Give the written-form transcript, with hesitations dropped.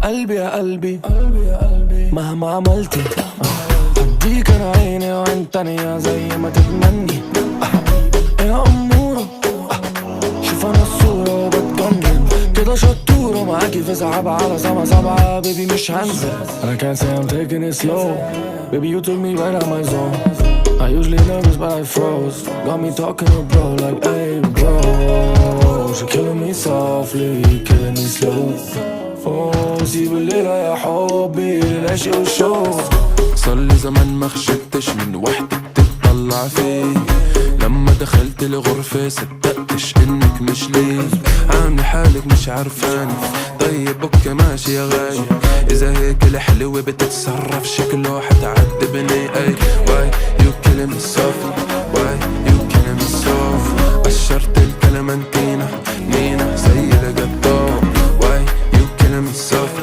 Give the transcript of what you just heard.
قلبي يا قلبي مهما عملتي هديك انا عيني وعين تانية زي ما تتمني. يا أمورة شوف انا الصورة وبتجنن كده شطورة معاكي في سحابة على سما سبعة. بيبي مش هنزل I can't say I'm taking it slow. Baby you took me right out my zone. I usually nervous but I froze. Got me talking to bro like hey bro. She killing me softly killing me slow. Oh سيب الليلة يا حبي للعشق والشوق. صارلي زمان ما خشبتش من وحدة بتطلع فيه. لما دخلت الغرفة صدقتش انك مش ليه. عاملة حالك مش عارفاني طيب اوكي ماشي يا غاية. اذا هيك الحلوة بتتصرف شكله حتعذبني. اي واي يو killing me softly واي يو killing me soft. قشرت الكلمنتينا نينا زي